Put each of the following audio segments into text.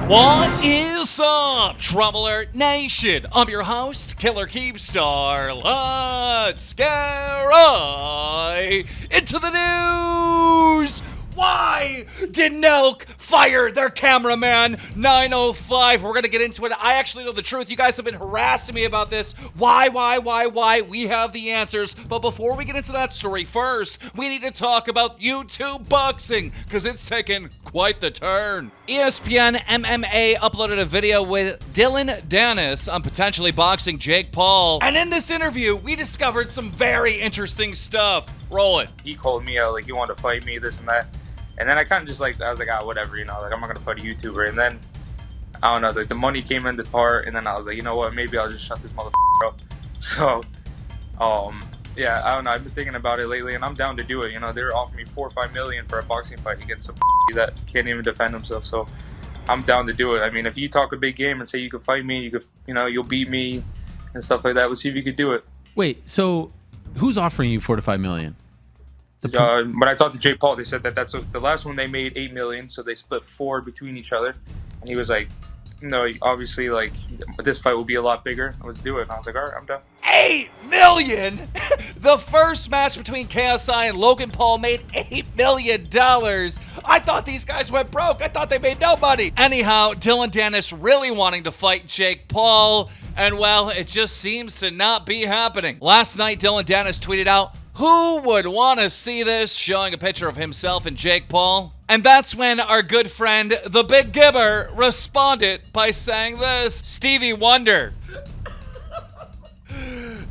What is up, DramaAlert Nation? I'm your host, Killer Keemstar. Let's get right into the news. Why did NELK fire their cameraman 905? We're gonna get into it. I actually know the truth. You guys have been harassing me about this. Why? We have the answers. But before we get into that story, first, we need to talk about YouTube boxing, because it's taken quite the turn. ESPN MMA uploaded a video with Dylan Dennis on potentially boxing Jake Paul. And in this interview, we discovered some very interesting stuff. Roll it. He called me out, like he wanted to fight me, this and that. And then I kind of just I was like, whatever, I'm not going to fight a YouTuber. And then, I don't know, the money came into part, and then I was like, you know what, maybe I'll just shut this motherfucker up. So, yeah, I don't know, I've been thinking about it lately, and I'm down to do it. They're offering me $4 or $5 million for a boxing fight against some that can't even defend himself. So, I'm down to do it. I mean, if you talk a big game and say you could fight me, you'll beat me and stuff like that, we'll see if you could do it. Wait, so who's offering you $4 to $5 million? When I talked to Jake Paul, they said that's the last one they made $8 million, so they split $4 between each other. And he was like, obviously, this fight will be a lot bigger. Let's do it. And I was like, all right, I'm done. $8 million? The first match between KSI and Logan Paul made $8 million. I thought these guys went broke. I thought they made no money. Anyhow, Dylan Dennis really wanting to fight Jake Paul, and well, it just seems to not be happening. Last night, Dylan Dennis tweeted out, "Who would want to see this?" showing a picture of himself and Jake Paul. And that's when our good friend, the Big Gibber, responded by saying this. Stevie Wonder.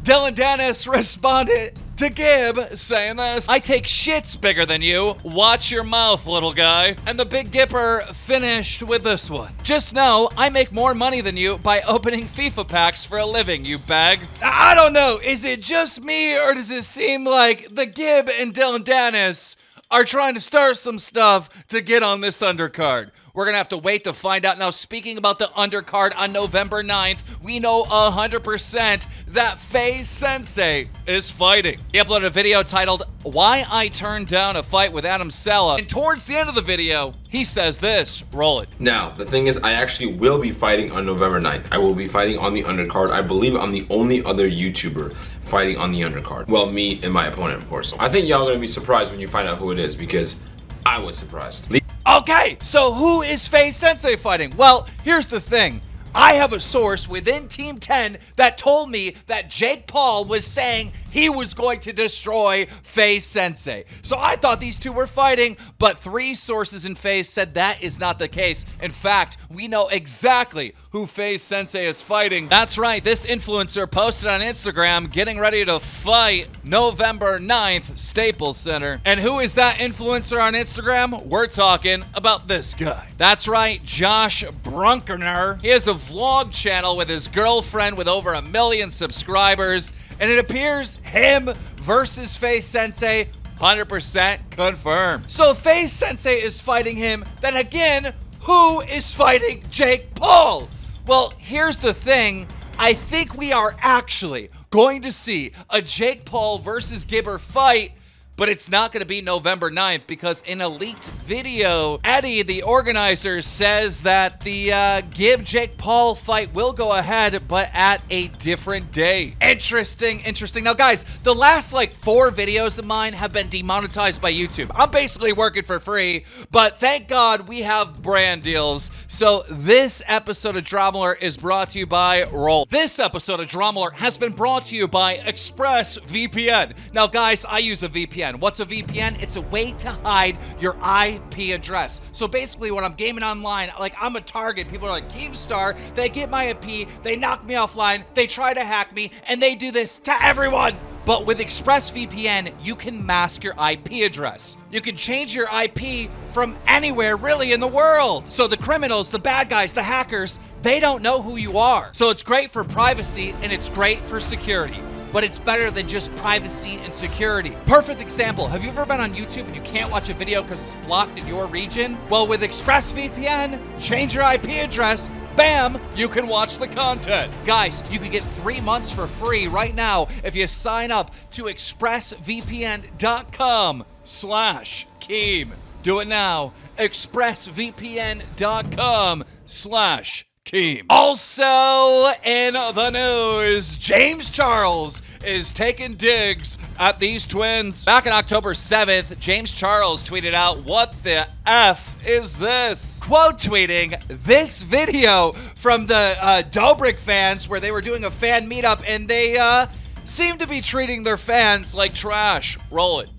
Dylan Dennis responded to Gib saying this. "I take shits bigger than you. Watch your mouth, little guy." And the Big Gipper finished with this one. "Just know I make more money than you by opening FIFA packs for a living, you bag." I don't know. Is it just me, or does it seem like the Gib and Dylan Dennis are trying to start some stuff to get on this undercard? We're going to have to wait to find out. Now, speaking about the undercard on November 9th, we know 100% that FaZe Sensei is fighting. He uploaded a video titled, "Why I Turned Down a Fight with Adam Sella." And towards the end of the video, he says this. Roll it. Now, the thing is, I actually will be fighting on November 9th. I will be fighting on the undercard. I believe I'm the only other YouTuber fighting on the undercard. Well, me and my opponent, of course. I think y'all are going to be surprised when you find out who it is, because I was surprised. Okay, so who is FaZe Sensei fighting? Well, here's the thing. I have a source within Team 10 that told me that Jake Paul was saying he was going to destroy FaZe Sensei. So I thought these two were fighting, but 3 sources in FaZe said that is not the case. In fact, we know exactly who FaZe Sensei is fighting. That's right, this influencer posted on Instagram getting ready to fight November 9th, Staples Center. And who is that influencer on Instagram? We're talking about this guy. That's right, Josh Brunkener. He has a vlog channel with his girlfriend with over 1 million subscribers, and it appears him versus FaZe Sensei 100% confirmed. So FaZe Sensei is fighting him, then again, who is fighting Jake Paul? Well, here's the thing. I think we are actually going to see a Jake Paul versus Gibber fight, but it's not going to be November 9th, because in a leaked video, Eddie, the organizer, says that the Gib-Jake Paul fight will go ahead, but at a different day. Interesting. Now, guys, the last 4 videos of mine have been demonetized by YouTube. I'm basically working for free, but thank God we have brand deals. So this episode of DramaAlert is brought to you by Roll. This episode of DramaAlert has been brought to you by ExpressVPN. Now, guys, I use a VPN. What's a VPN? It's a way to hide your IP address. So basically, when I'm gaming online, I'm a target. People are like, Keemstar, they get my IP, they knock me offline, they try to hack me, and they do this to everyone. But with ExpressVPN, you can mask your IP address. You can change your IP from anywhere really in the world. So the criminals, the bad guys, the hackers, they don't know who you are. So it's great for privacy and it's great for security. But it's better than just privacy and security. Perfect example, have you ever been on YouTube and you can't watch a video because it's blocked in your region? Well, with ExpressVPN, change your IP address, bam, you can watch the content. Guys, you can get 3 months for free right now if you sign up to expressvpn.com/Keem. Do it now expressvpn.com/Keem. Also in the news, James Charles is taking digs at these twins. Back on October 7th, James Charles tweeted out, "What the F is this?" Quote tweeting this video from the Dobrik fans where they were doing a fan meetup and they seem to be treating their fans like trash. Roll it.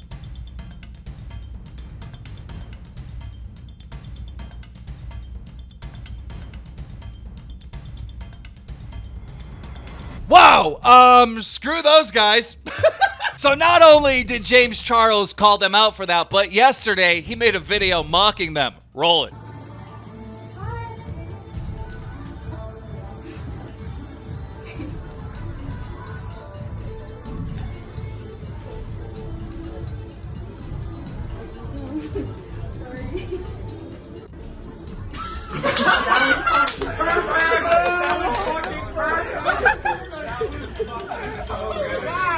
Wow, screw those guys. So not only did James Charles call them out for that, but yesterday he made a video mocking them. Roll it.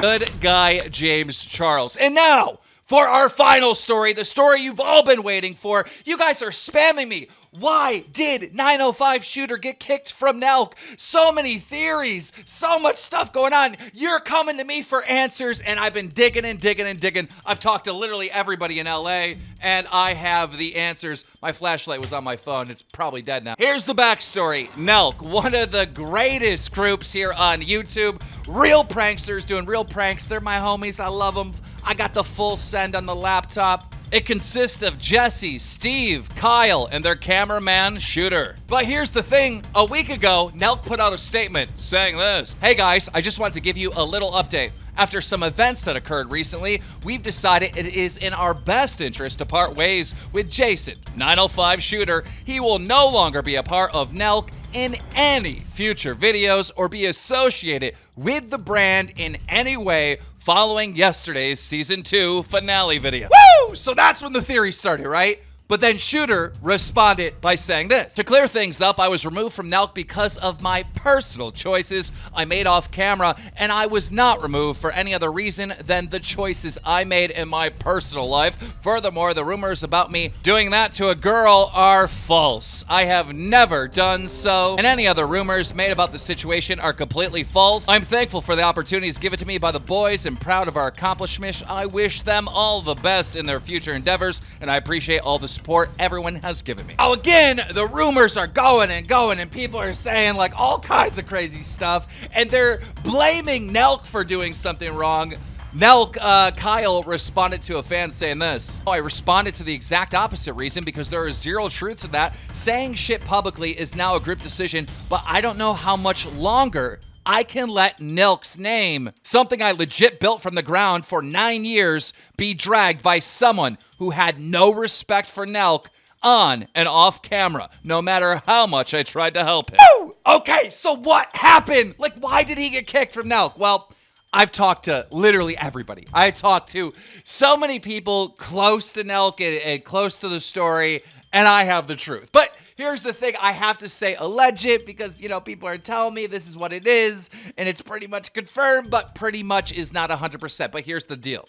Good guy, James Charles. And now, for our final story, the story you've all been waiting for. You guys are spamming me. Why did 905 Shooter get kicked from NELK? So many theories, so much stuff going on. You're coming to me for answers, and I've been digging and digging and digging. I've talked to literally everybody in LA, and I have the answers. My flashlight was on my phone. It's probably dead now. Here's the backstory. NELK, one of the greatest groups here on YouTube. Real pranksters doing real pranks. They're my homies. I love them. I got the full send on the laptop. It consists of Jesse, Steve, Kyle, and their cameraman, Shooter. But here's the thing. A week ago, NELK put out a statement saying this. "Hey guys, I just want to give you a little update. After some events that occurred recently, we've decided it is in our best interest to part ways with Jason, 905 Shooter. He will no longer be a part of NELK in any future videos or be associated with the brand in any way following yesterday's Season 2 finale video." Woo! So that's when the theory started, right? But then Shooter responded by saying this. "To clear things up, I was removed from NELK because of my personal choices I made off camera, and I was not removed for any other reason than the choices I made in my personal life. Furthermore, the rumors about me doing that to a girl are false. I have never done so, and any other rumors made about the situation are completely false. I'm thankful for the opportunities given to me by the boys and proud of our accomplishments. I wish them all the best in their future endeavors, and I appreciate all the support everyone has given me." Oh, again, the rumors are going and going, and people are saying like all kinds of crazy stuff, and they're blaming NELK for doing something wrong. NELK, Kyle responded to a fan saying this. "I responded to the exact opposite reason because there is zero truth to that. Saying shit publicly is now a group decision, but I don't know how much longer I can let NELK's name, something I legit built from the ground for 9 years, be dragged by someone who had no respect for NELK on and off camera, no matter how much I tried to help him." Woo! Okay, so what happened? Like, why did he get kicked from NELK? Well, I've talked to literally everybody. I talked to so many people close to NELK and close to the story, and I have the truth. But here's the thing, I have to say alleged because, you know, people are telling me this is what it is, and it's pretty much confirmed, but pretty much is not 100%. But here's the deal.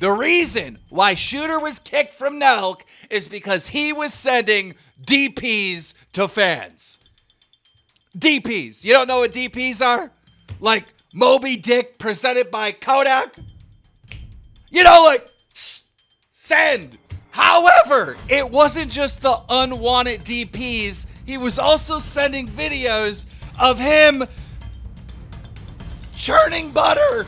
The reason why Shooter was kicked from NELK is because he was sending DPs to fans. DPs. You don't know what DPs are? Like Moby Dick presented by Kodak? You know, like, send. However, it wasn't just the unwanted DPs. He was also sending videos of him churning butter.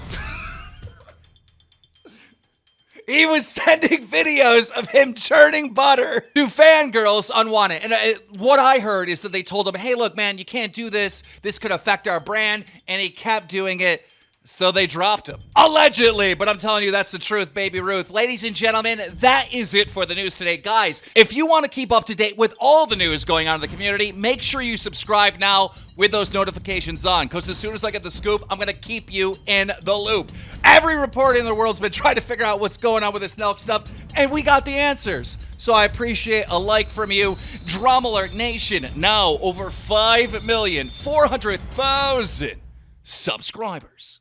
He was sending videos of him churning butter to fangirls unwanted. And what I heard is that they told him, "Hey, look, man, you can't do this. This could affect our brand." And he kept doing it. So they dropped him. Allegedly, but I'm telling you, that's the truth, baby Ruth. Ladies and gentlemen, that is it for the news today. Guys, if you want to keep up to date with all the news going on in the community, make sure you subscribe now with those notifications on, because as soon as I get the scoop, I'm going to keep you in the loop. Every reporter in the world's been trying to figure out what's going on with this NELK stuff, and we got the answers. So I appreciate a like from you. DramaAlert Nation, now over 5,400,000 subscribers.